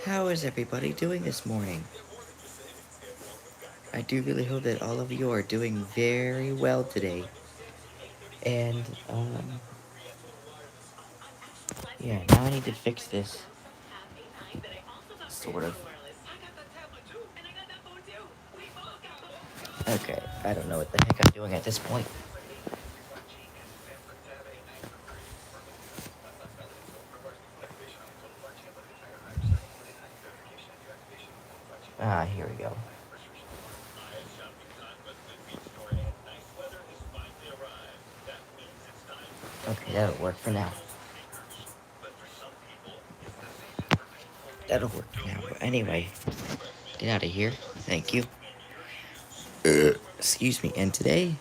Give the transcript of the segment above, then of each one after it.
How is everybody doing this morning? I do really hope that all of you are doing very well today. And, yeah, now I need to fix this. Sort of. Okay, I don't know what the heck I'm doing at this point. Ah, here we go. Okay, that'll work for now. That'll work for now. But anyway, get out of here. Thank you. Excuse me. And today,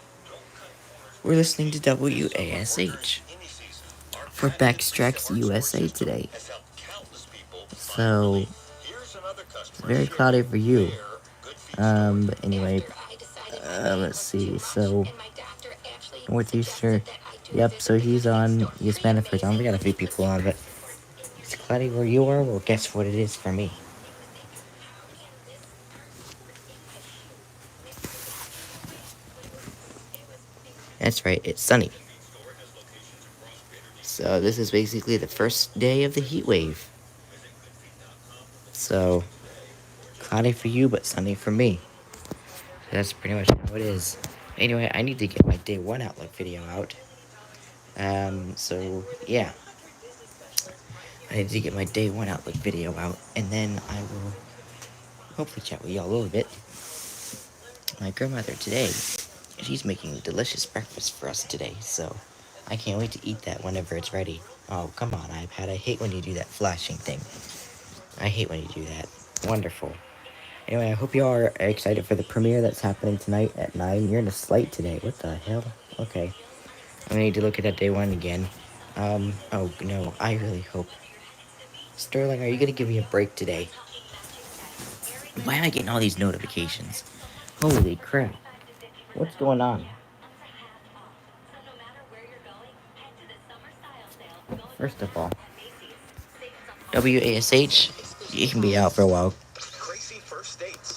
we're listening to WASH for Backstracks USA today. So, it's very cloudy for you. But anyway, let's see. So, Northeastern. Yep, so he's on Hispanic for time. We got a few people on, but it's cloudy where you are. Well, guess what it is for me. That's right, it's sunny. So this is basically the first day of the heat wave. So, cloudy for you, but sunny for me. That's pretty much how it is. Anyway, I need to get my day one outlook video out. So yeah. I need to get my day one outlook video out, and then I will hopefully chat with y'all a little bit. My grandmother today, she's making delicious breakfast for us today, so I can't wait to eat that whenever it's ready. Oh, come on, iPad, I hate when you do that flashing thing. I hate when you do that. Wonderful. Anyway, I hope you all are excited for the premiere that's happening tonight at 9. You're in a slate today. What the hell? Okay. I'm gonna need to look at that day one again. Oh no, I really hope. Sterling, are you gonna give me a break today? Why am I getting all these notifications? Holy crap. What's going on? First of all, WASH, you can be out for a while. Crazy first dates.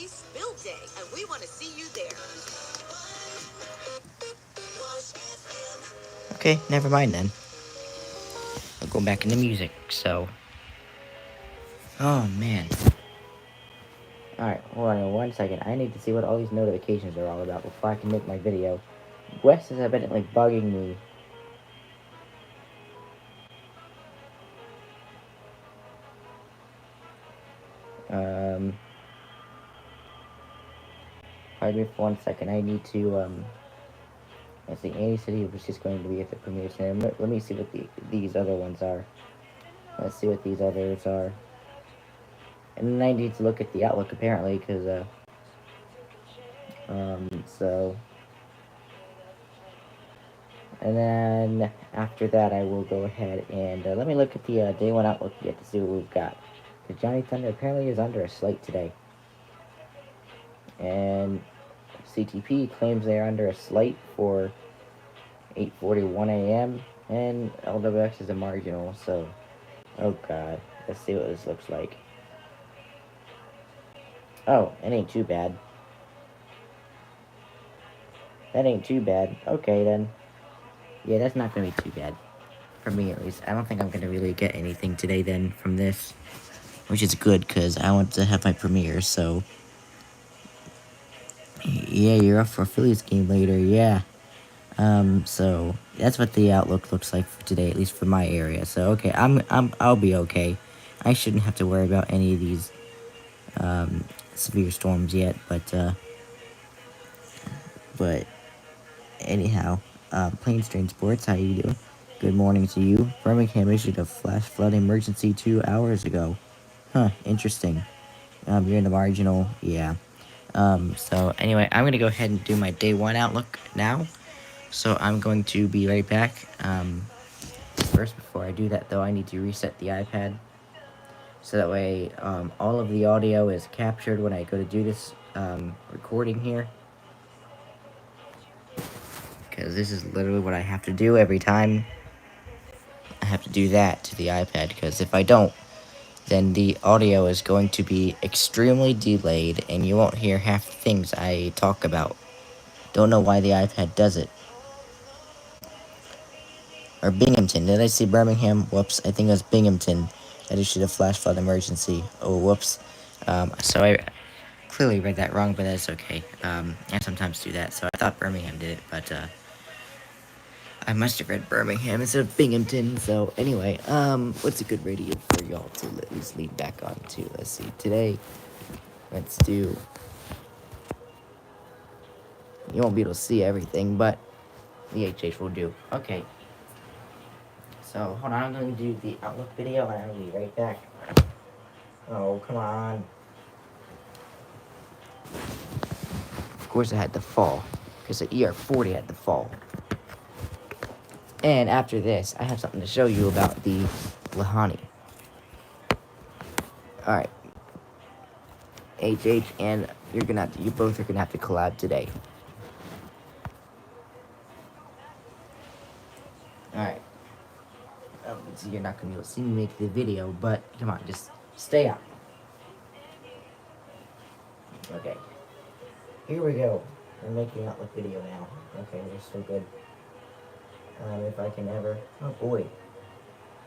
Spill day, and we want to see you there. Okay, never mind then. I'll go back into music, so. Oh man. Alright, hold on 1 second. I need to see what all these notifications are all about before I can make my video. Wes is evidently bugging me. Pardon me for 1 second. I need to, let's see. Andy said he was just going to be at the premiere soon. Let me see what these other ones are. Let's see what these others are. And then I need to look at the Outlook, apparently, because, so. And then after that, I will go ahead and let me look at the day one Outlook yet to see what we've got. Because Johnny Thunder apparently is under a slate today. And CTP claims they are under a slate for 8:41 a.m. And LWX is a marginal, so. Oh god. Let's see what this looks like. Oh, it ain't too bad. That ain't too bad. Okay, then. Yeah, that's not gonna be too bad. For me, at least. I don't think I'm gonna really get anything today, then, from this. Which is good, because I want to have my premiere, so. Yeah, you're off for a Phillies game later, yeah. So that's what the outlook looks like for today, at least for my area. So okay, I'll be okay. I shouldn't have to worry about any of these severe storms yet, but anyhow, Plains Train Sports, how you doing? Good morning to you. Birmingham issued a flash flood emergency 2 hours ago. Huh, interesting. You're in the marginal, yeah. So anyway, I'm gonna go ahead and do my day one outlook now. So I'm going to be right back. First, before I do that though, I need to reset the iPad. So that way, all of the audio is captured when I go to do this, recording here. Because this is literally what I have to do every time. I have to do that to the iPad, because if I don't, then the audio is going to be extremely delayed and you won't hear half the things I talk about. Don't know why the iPad does it. Or Binghamton. Did I say Birmingham? Whoops. I think it was Binghamton that issued a flash flood emergency. Oh, whoops. So I clearly read that wrong, but that's okay. I sometimes do that, so I thought Birmingham did it, but I must have read Birmingham instead of Binghamton. So anyway, what's a good radio for y'all to at least lead back on to? Let's see. Today, let's do. You won't be able to see everything, but the HH will do. Okay. So hold on, I'm going to do the Outlook video, and I'll be right back. Oh, come on. Of course, it had to fall because the ER40 had to fall. And after this, I have something to show you about the Lahani. Alright. HH, and you both are gonna have to collab today. Alright. So you're not gonna be able to see me make the video, but come on, just stay up. Okay. Here we go. I'm making an Outlook video now. Okay, we're so good. If I can ever. Oh boy.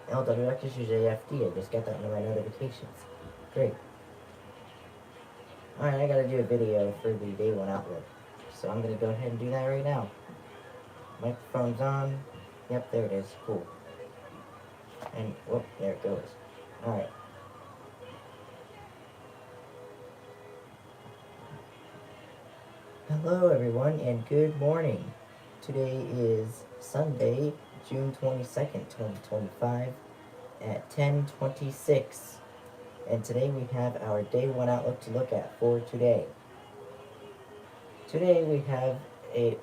LWXUJFD, I just got that in my notifications. Great. Alright, I gotta do a video for the day one Outlook. So I'm gonna go ahead and do that right now. Microphone's on. Yep, there it is. Cool. And, whoop, there it goes. Alright. Hello everyone, and good morning. Today is Sunday, June 22nd, 2025, at 10:26. And today we have our day one Outlook to look at for today. Today we have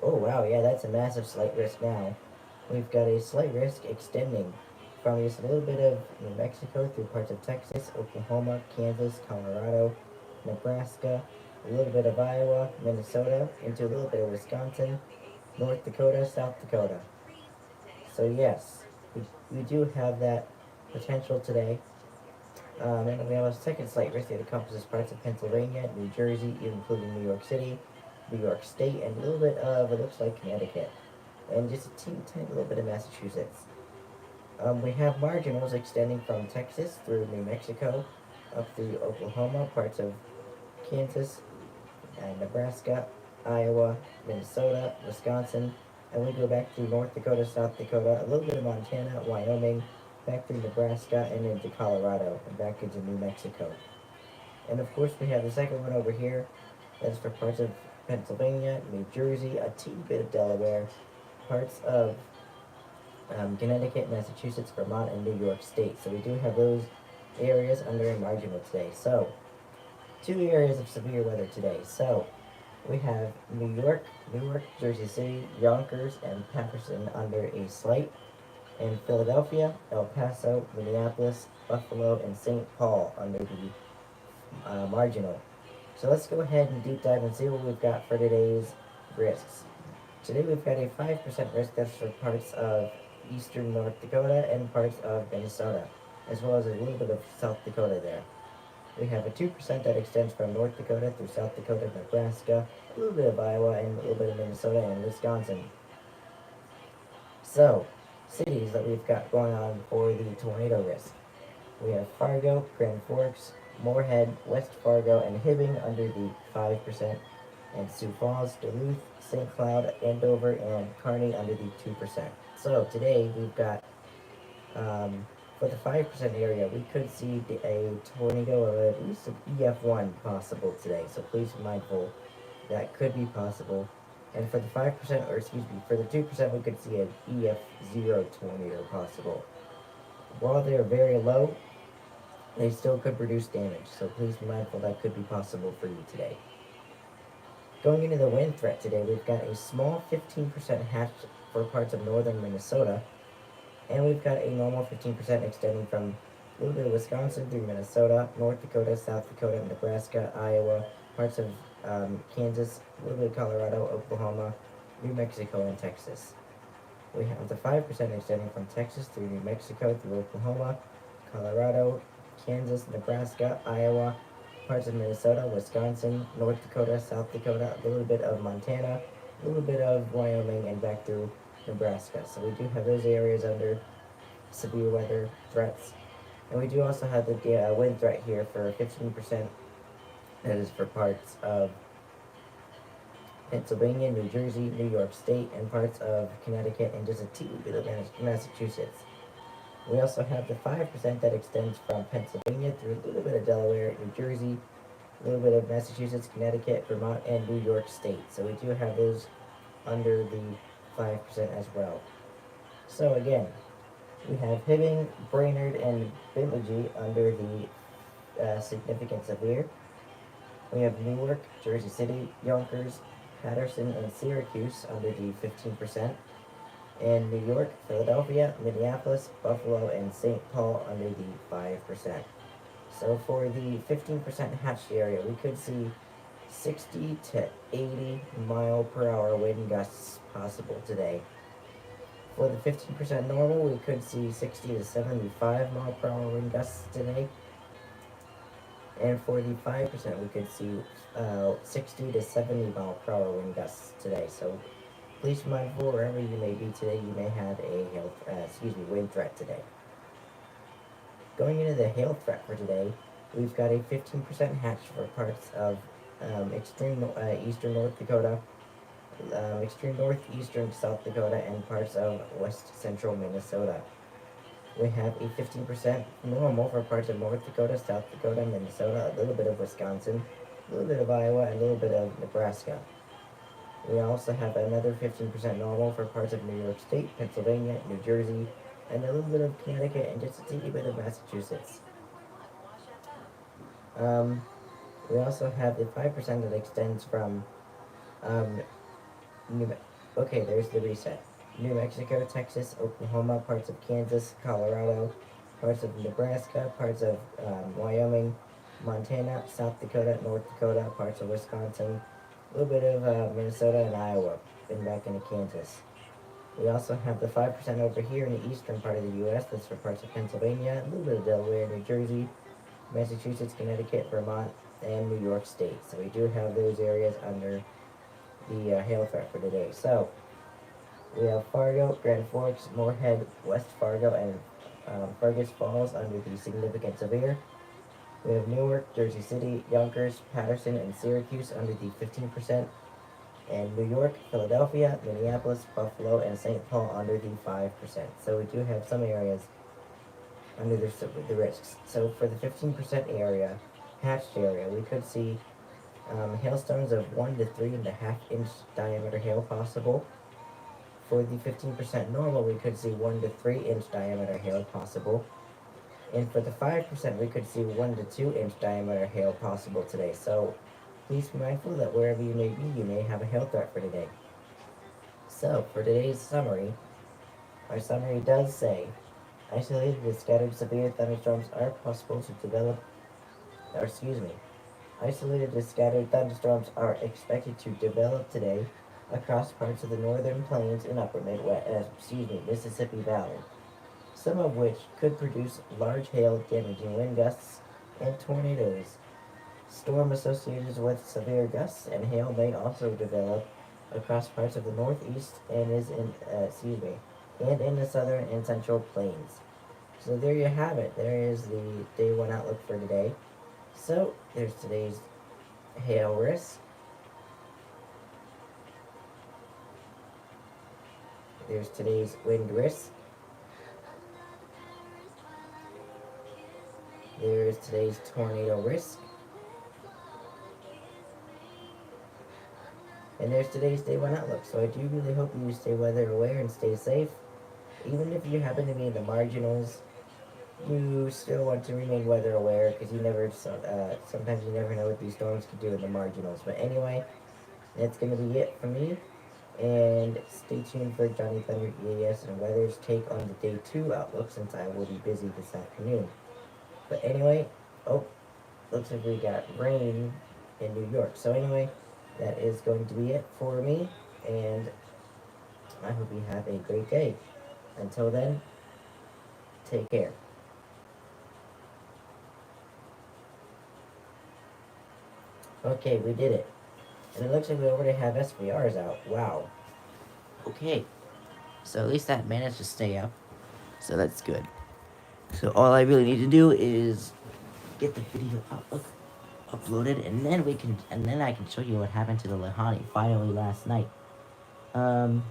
oh wow, yeah, that's a massive slight risk now. We've got a slight risk extending from just a little bit of New Mexico through parts of Texas, Oklahoma, Kansas, Colorado, Nebraska, a little bit of Iowa, Minnesota, into a little bit of Wisconsin, North Dakota, South Dakota. So yes, we do have that potential today. And we have a second slight risk that encompasses parts of Pennsylvania, New Jersey, including New York City, New York State, and a little bit of, it looks like, Connecticut. And just a tiny little bit of Massachusetts. We have marginals extending from Texas through New Mexico, up through Oklahoma, parts of Kansas, and Nebraska, Iowa, Minnesota, Wisconsin, and we go back through North Dakota, South Dakota, a little bit of Montana, Wyoming, back through Nebraska, and into Colorado, and back into New Mexico. And of course we have the second one over here, that's for parts of Pennsylvania, New Jersey, a teeny bit of Delaware, parts of Connecticut, Massachusetts, Vermont, and New York State. So we do have those areas under a marginal today. So, 2 areas of severe weather today. So, we have New York, Newark, Jersey City, Yonkers, and Paterson under a slight, and Philadelphia, El Paso, Minneapolis, Buffalo, and St. Paul under the marginal. So let's go ahead and deep dive and see what we've got for today's risks. Today we've got a 5% risk that's for parts of eastern North Dakota and parts of Minnesota, as well as a little bit of South Dakota there. We have a 2% that extends from North Dakota through South Dakota, Nebraska, a little bit of Iowa, and a little bit of Minnesota and Wisconsin. So, cities that we've got going on for the tornado risk. We have Fargo, Grand Forks, Moorhead, West Fargo, and Hibbing under the 5%, and Sioux Falls, Duluth, St. Cloud, Andover, and Kearney under the 2%. So today we've got, for the 5% area, we could see a tornado of at least an EF1 possible today. So please be mindful that could be possible. And for the 5%, or excuse me, for the 2%, we could see an EF0 tornado possible. While they're very low, they still could produce damage. So please be mindful that could be possible for you today. Going into the wind threat today, we've got a small 15% hatch for parts of northern Minnesota, and we've got a normal 15% extending from a little bit of Wisconsin through Minnesota, North Dakota, South Dakota, Nebraska, Iowa, parts of Kansas, a little bit of Colorado, Oklahoma, New Mexico, and Texas. We have the 5% extending from Texas through New Mexico, through Oklahoma, Colorado, Kansas, Nebraska, Iowa, parts of Minnesota, Wisconsin, North Dakota, South Dakota, a little bit of Montana, a little bit of Wyoming, and back through Nebraska. So we do have those areas under severe weather threats. And we do also have the wind threat here for 15%. That is for parts of Pennsylvania, New Jersey, New York State, and parts of Connecticut, and just a teeny bit of Massachusetts. We also have the 5% that extends from Pennsylvania through a little bit of Delaware, New Jersey, a little bit of Massachusetts, Connecticut, Vermont, and New York State. So we do have those under the 5% as well. So again, we have Hibbing, Brainerd, and Bemidji under the significant severe. We have Newark, Jersey City, Yonkers, Patterson, and Syracuse under the 15%. And New York, Philadelphia, Minneapolis, Buffalo, and St. Paul under the 5%. So for the 15% hatched area, we could see 60 to 80 mile per hour wind gusts possible today. For the 15% normal, we could see 60 to 75 mile per hour wind gusts today. And for the 5%, we could see 60 to 70 mile per hour wind gusts today. So please be mindful wherever you may be today, you may have a wind threat today. Going into the hail threat for today, we've got a 15% hatch for parts of extreme eastern North Dakota, extreme northeastern South Dakota, and parts of west central Minnesota. We have a 15% normal for parts of North Dakota, South Dakota, Minnesota, a little bit of Wisconsin, a little bit of Iowa, and a little bit of Nebraska. We also have another 15% normal for parts of New York State, Pennsylvania, New Jersey, and a little bit of Connecticut, and just a teeny bit of Massachusetts. We also have the 5% that extends from there's the reset. New Mexico, Texas, Oklahoma, parts of Kansas, Colorado, parts of Nebraska, parts of Wyoming, Montana, South Dakota, North Dakota, parts of Wisconsin, a little bit of Minnesota and Iowa, and back into Kansas. We also have the 5% over here in the eastern part of the U.S. That's for parts of Pennsylvania, a little bit of Delaware, New Jersey, Massachusetts, Connecticut, Vermont, and New York State. So we do have those areas under the hail threat for today. So we have Fargo, Grand Forks, Moorhead, West Fargo, and Fergus Falls under the significant severe. We have Newark, Jersey City, Yonkers, Patterson, and Syracuse under the 15%. And New York, Philadelphia, Minneapolis, Buffalo, and St. Paul under the 5%. So we do have some areas under the risks. So for the 15% area, hatched area, we could see hailstones of 1 to 3.5 inch diameter hail possible. For the 15% normal, we could see 1 to 3 inch diameter hail possible. And for the 5%, we could see 1 to 2 inch diameter hail possible today. So please be mindful that wherever you may be, you may have a hail threat for today. So for today's summary, our summary does say, isolated and scattered severe thunderstorms are possible to develop, isolated and scattered thunderstorms are expected to develop today across parts of the northern plains and upper Mississippi Valley, some of which could produce large hail, damaging wind gusts, and tornadoes. Storm associated with severe gusts and hail may also develop across parts of the northeast and in the southern and central plains. So there you have it. There is the day one outlook for today. So there's today's hail risk. There's today's wind risk. There's today's tornado risk. And there's today's day one outlook. So I do really hope you stay weather aware and stay safe. Even if you happen to be in the marginals, you still want to remain weather aware because sometimes you never know what these storms can do in the marginals. But anyway, that's going to be it for me. And stay tuned for Johnny Thunder EAS and Weather's take on the day 2 outlook, since I will be busy this afternoon. But anyway, looks like we got rain in New York. So anyway, that is going to be it for me, and I hope you have a great day. Until then, take care. Okay, we did it. And it looks like we already have SVRs out. Wow. Okay. So at least that managed to stay up. So that's good. So all I really need to do is get the video uploaded, and then I can show you what happened to the Lahani finally last night. Um,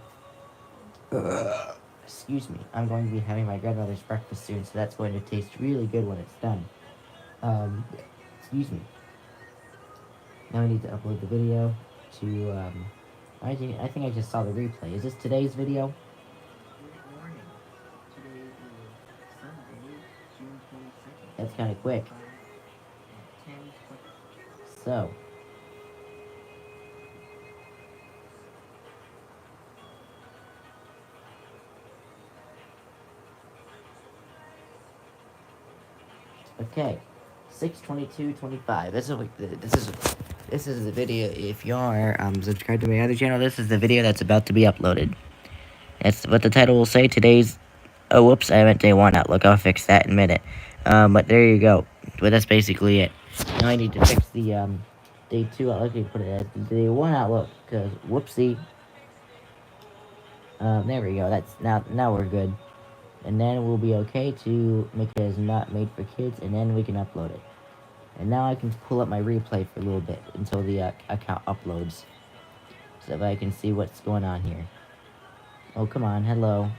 excuse me. I'm going to be having my grandmother's breakfast soon, so that's going to taste really good when it's done. Excuse me. Now I need to upload the video to, I think I just saw the replay. Is this today's video? Good morning. Today is Sunday, June 22nd. That's kind of quick. 10:20. So, okay, 6:22:25. This is the video. If you are subscribed to my other channel, this is the video that's about to be uploaded. That's what the title will say. Today's. Oh, whoops! I meant day one outlook. I'll fix that in a minute. But there you go. But that's basically it. Now I need to fix the day two outlook. You put it as the day one outlook because whoopsie. There we go. That's now we're good. And then we'll be okay to make it as not made for kids, and then we can upload it. And now I can pull up my replay for a little bit until the account uploads, so that I can see what's going on here. Oh, come on, hello.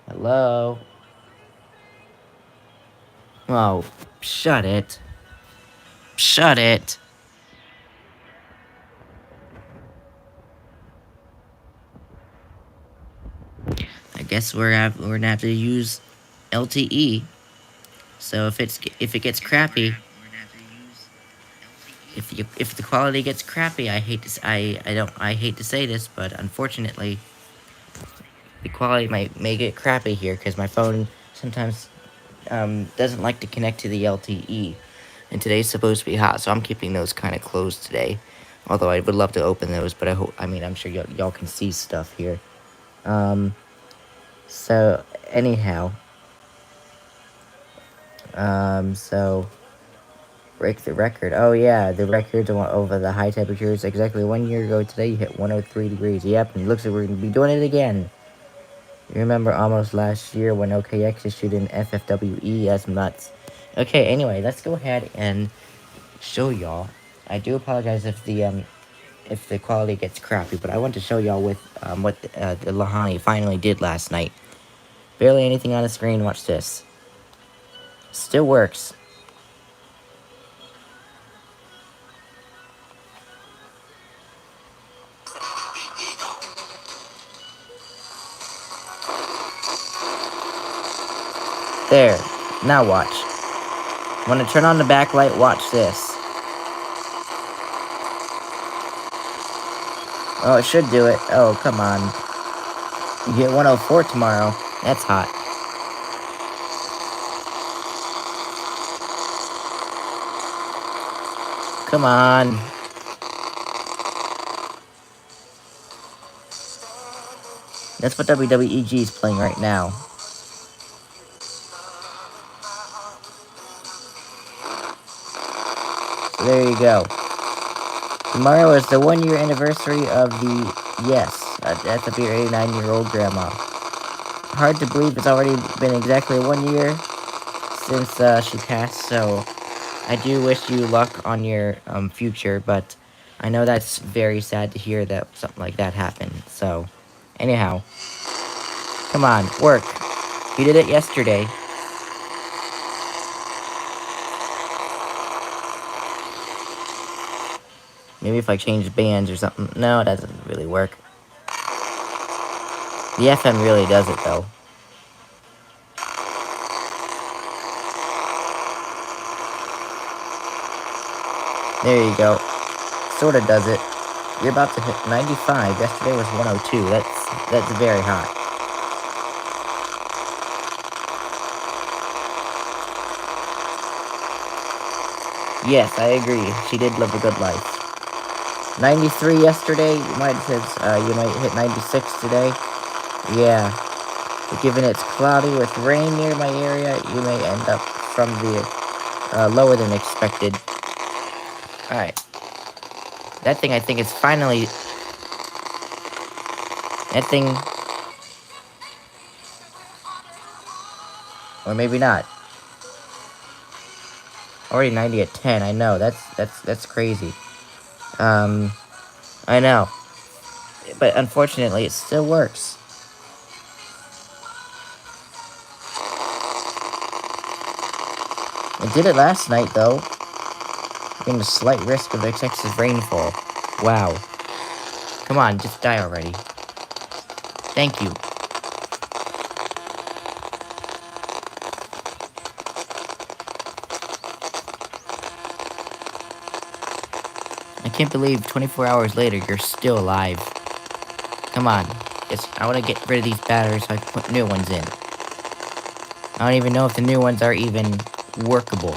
Hello? Oh, shut it. Shut it. I guess we're gonna have to use LTE. So if it gets crappy, if the quality gets crappy, I hate to I hate to say this, but unfortunately, the quality may get crappy here because my phone sometimes doesn't like to connect to the LTE, and today's supposed to be hot, so I'm keeping those kind of closed today. Although I would love to open those, but I'm sure y'all can see stuff here. So anyhow, so break the record. Oh yeah, the record over the high temperatures. Exactly 1 year ago today, you hit 103 degrees. Yep, and it looks like we're gonna be doing it again. You remember almost last year when OKX issued an FFWE as nuts. Okay, anyway, let's go ahead and show y'all. I do apologize if the quality gets crappy, but I want to show y'all with what the Lahani finally did last night. Barely anything on the screen. Watch this. Still works. There. Now watch. When I turn on the backlight, watch this. Oh, it should do it. Oh, come on. You get 104 tomorrow. That's hot. Come on. That's what WWEG is playing right now. So there you go. Tomorrow is the 1 year anniversary of the, yes, death of your 89-year-old grandma. Hard to believe it's already been exactly 1 year since she passed, so I do wish you luck on your future, but I know that's very sad to hear that something like that happened. So, anyhow, come on, work. You did it yesterday. Maybe if I change bands or something. No, it doesn't really work. The FM really does it, though. There you go. Sorta does it. You're about to hit 95. Yesterday was 102. That's very hot. Yes, I agree. She did live a good life. 93 yesterday. You might hit 96 today. Yeah. But given it's cloudy with rain near my area, you may end up from the lower than expected. Alright. That thing, I think, is finally... That thing... Or maybe not. Already 90 at 10, I know. That's crazy. I know. But unfortunately, it still works. It did it last night, though. Taking a slight risk of excessive rainfall. Wow. Come on, just die already. Thank you. I can't believe 24 hours later, you're still alive. Come on. I want to get rid of these batteries so I can put new ones in. I don't even know if the new ones are even workable.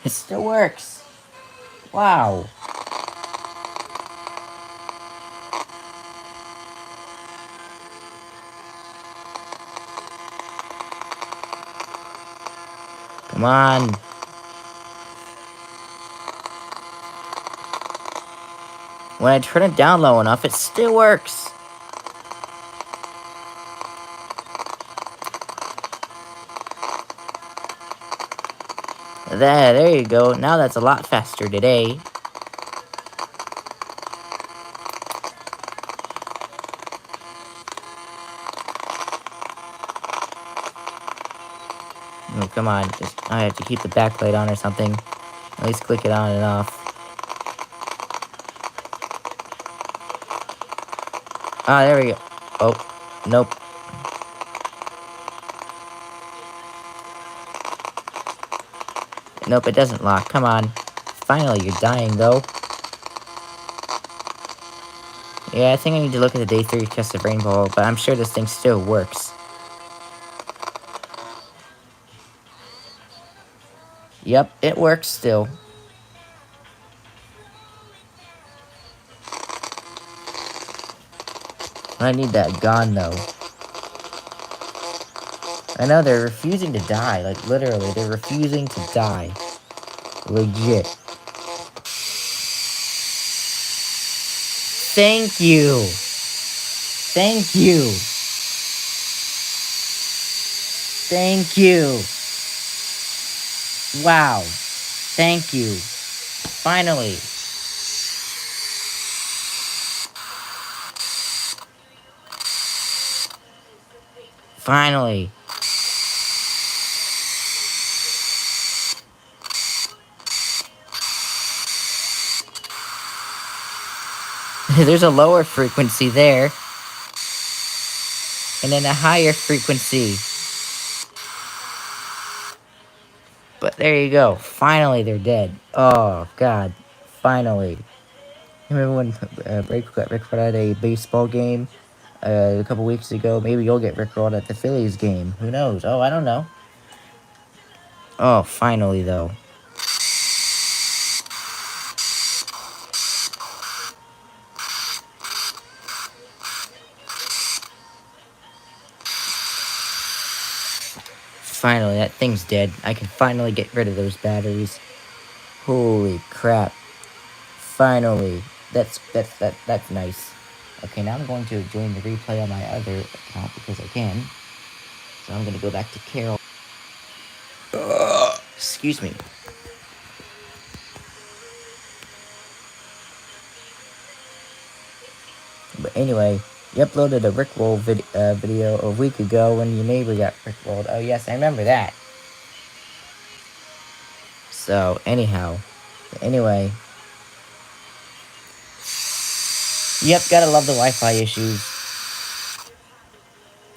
It still works. Wow. Come on. When I turn it down low enough, it still works. There you go. Now that's a lot faster today. Oh, come on. I have to keep the backlight on or something. At least click it on and off. Ah, there we go. Oh, nope. Nope, it doesn't lock. Come on. Finally, you're dying, though. Yeah, I think I need to look at the day 3 test of Rainbow, but I'm sure this thing still works. Yep, it works still. I need that gone, though. I know, they're refusing to die. Like, literally, they're refusing to die. Legit. Thank you. Thank you. Thank you. Wow. Thank you. Finally. Finally. There's a lower frequency there. And then a higher frequency. But there you go. Finally, they're dead. Oh, God. Finally. Remember when Rick got rickrolled at a baseball game a couple weeks ago? Maybe you'll get rickrolled at the Phillies game. Who knows? Oh, I don't know. Oh, finally, though. Finally, that thing's dead. I can finally get rid of those batteries. Holy crap. Finally. That's nice. Okay, now I'm going to join the replay on my other account because I can. So I'm going to go back to Carol. Excuse me. But anyway, you uploaded a Rickroll video a week ago when your neighbor got Rickrolled. Oh yes, I remember that. So, anyhow. Anyway. Yep, gotta love the Wi-Fi issues.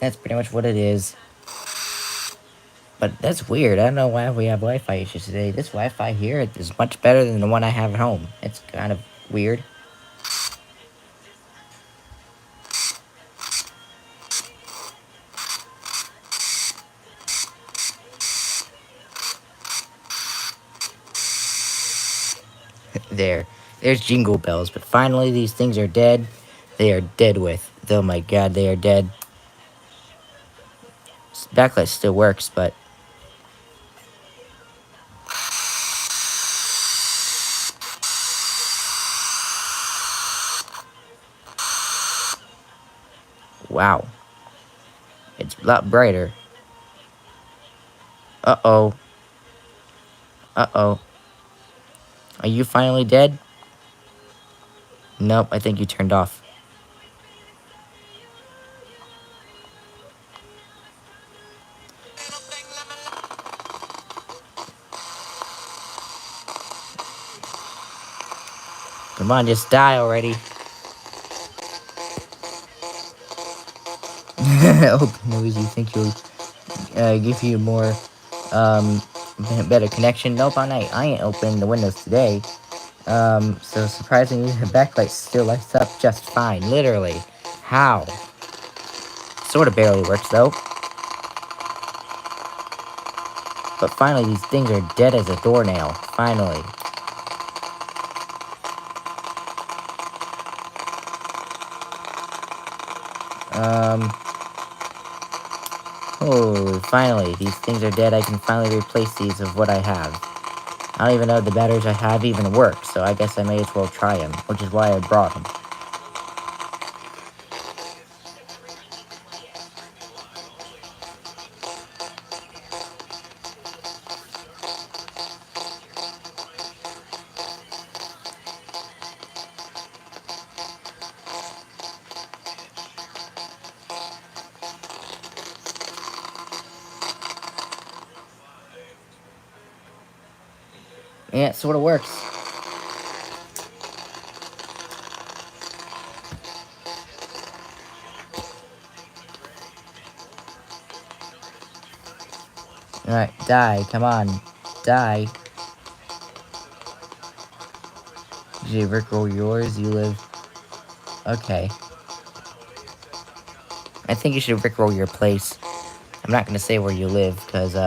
That's pretty much what it is. But that's weird. I don't know why we have Wi-Fi issues today. This Wi-Fi here is much better than the one I have at home. It's kind of weird. There. There's Jingle Bells, but finally these things are dead. They are dead with. Oh my god, they are dead. Backlight still works, but... Wow. It's a lot brighter. Uh-oh. Uh-oh. Are you finally dead? Nope, I think you turned off. Come on, just die already. Open noise, you think you'll give you more, better connection? Nope, I ain't opened the windows today. So surprisingly, the backlight still lights up just fine. Literally. How? Sort of barely works, though. But finally, these things are dead as a doornail. Finally. Oh, finally, these things are dead. I can finally replace these with what I have. I don't even know if the batteries I have even work, so I guess I may as well try them, which is why I brought them. Yeah, it sort of works. Alright, die, come on. Die. Did you rickroll yours? You live... Okay. I think you should rickroll your place. I'm not gonna say where you live, because,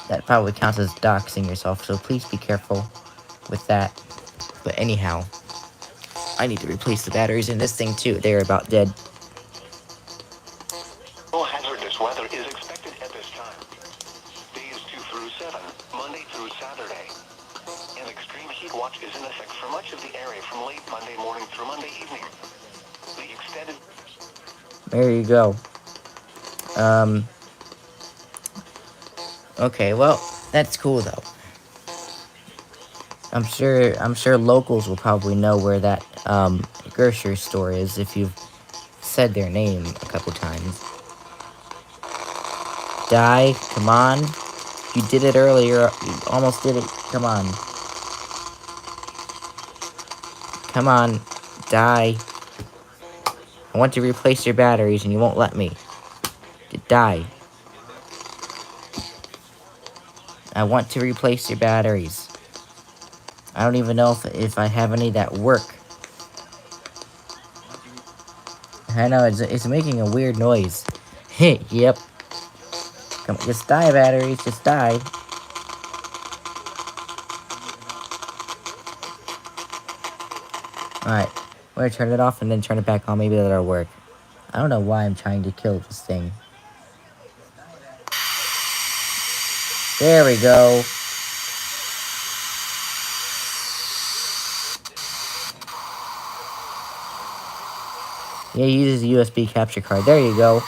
that probably counts as doxing yourself, so please be careful with that. But anyhow, I need to replace the batteries in this thing too. They're about dead. No hazardous weather is expected at this time. Days 2 through 7, Monday through Saturday. An extreme heat watch is in effect for much of the area from late Monday morning through Monday evening. The extended... There you go. Okay, well, that's cool though. I'm sure locals will probably know where that, grocery store is if you've said their name a couple times. Die, come on. You did it earlier, you almost did it, come on. Come on, die. I want to replace your batteries and you won't let me. Die. I want to replace your batteries. I don't even know if I have any that work. I know, it's making a weird noise. Yep. Come on, just die, batteries, just die. Alright, we're gonna turn it off and then turn it back on, maybe that'll work. I don't know why I'm trying to kill this thing. There we go. Yeah, it uses a USB capture card. There you go.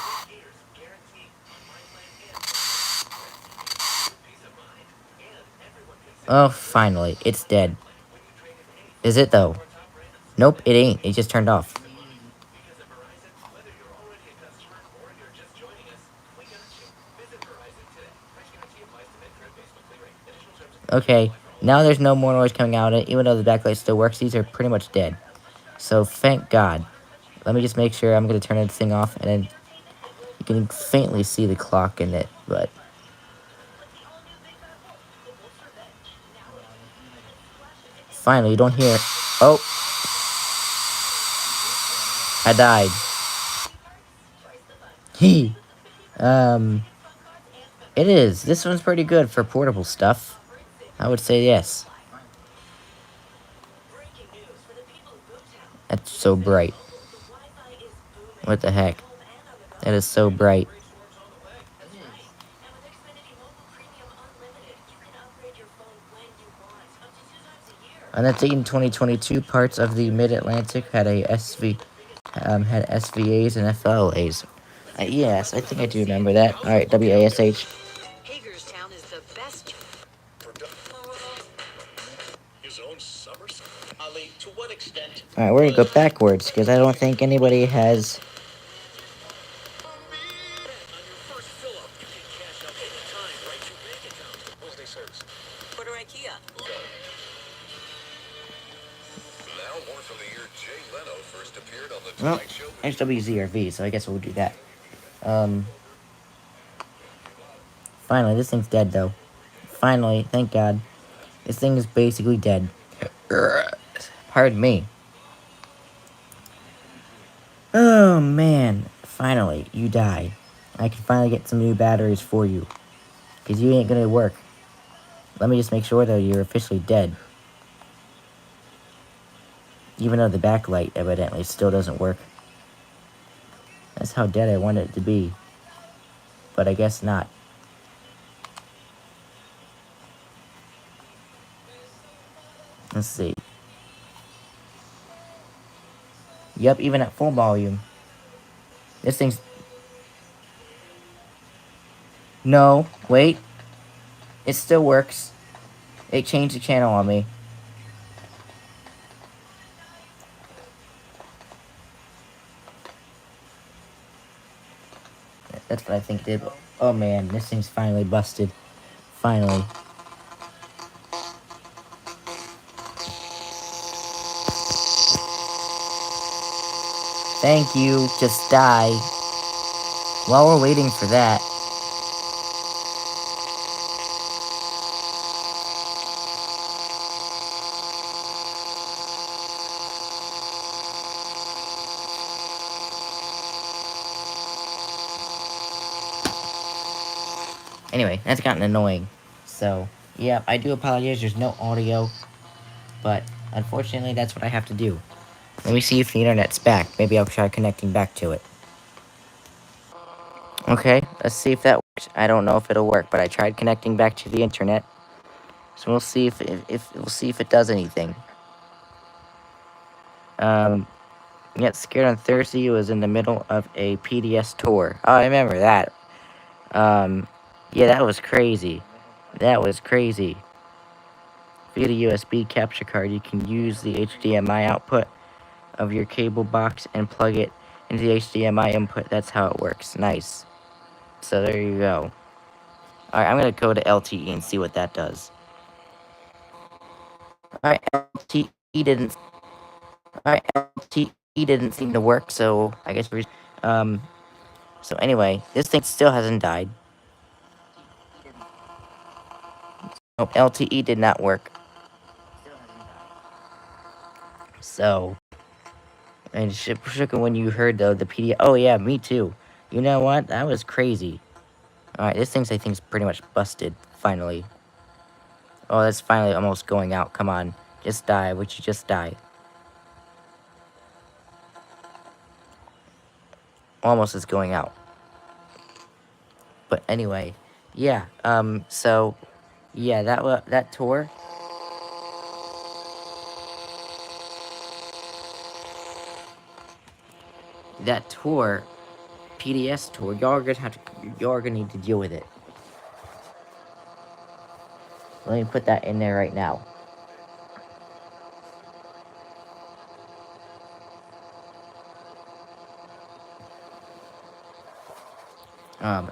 Oh, finally. It's dead. Is it, though? Nope, it ain't. It just turned off. Okay, now there's no more noise coming out of it, even though the backlight still works. These are pretty much dead. So, thank God. Let me just make sure I'm going to turn this thing off, and then you can faintly see the clock in it, but... Finally, you don't hear it. Oh! I died. It is. This one's pretty good for portable stuff. I would say yes. That's so bright. What the heck? That is so bright. It is. On the date in 2022, parts of the Mid-Atlantic had had SVAs and FLAs. Yes, I think I do remember that. All right, WASH. Hagerstown is the best. His own summer. Ali, to what extent? All right, we're gonna go backwards because I don't think anybody has. On your first fill up, you can cash out anytime right to your bank account. Tuesday service. Order IKEA. Now more from the year Jay Leno first appeared on the Well, Tonight Show. HWZRV, so I guess we'll do that. Finally, this thing's dead though. Finally, thank God. This thing is basically dead. Pardon me. Oh man, finally, you die. I can finally get some new batteries for you. Because you ain't gonna work. Let me just make sure though you're officially dead. Even though the backlight evidently still doesn't work. That's how dead I want it to be. But I guess not. Let's see. Yep, even at full volume. This thing's... No, wait. It still works. It changed the channel on me. That's what I think it did. Oh man, this thing's finally busted. Finally. Thank you. Just die. While we're waiting for that. Anyway, that's gotten annoying. So, yeah, I do apologize. There's no audio. But, unfortunately, that's what I have to do. Let me see if the internet's back. Maybe I'll try connecting back to it. Okay, let's see if that works. I don't know if it'll work, but I tried connecting back to the internet. So we'll see if it does anything. Yeah, Scared on Thursday was in the middle of a PDS tour. Oh, I remember that. Yeah, that was crazy. That was crazy. Via the USB capture card, you can use the HDMI output of your cable box and plug it into the HDMI input. That's how it works. Nice. So there you go. Alright, I'm gonna go to LTE and see what that does. Alright, LTE didn't seem to work, so I guess we're so anyway, this thing still hasn't died. Nope, LTE did not work. So, and shook when you heard though the PDF. Oh yeah, me too. You know what? That was crazy. Alright, this thing's I think is pretty much busted. Finally. Oh, that's finally almost going out. Come on, just die. Would you just die? Almost is going out. But anyway, yeah. So, yeah, that tour. That tour, PDS tour, y'all gonna need to deal with it. Let me put that in there right now.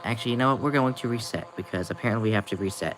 Actually, you know what? We're going to reset because apparently we have to reset.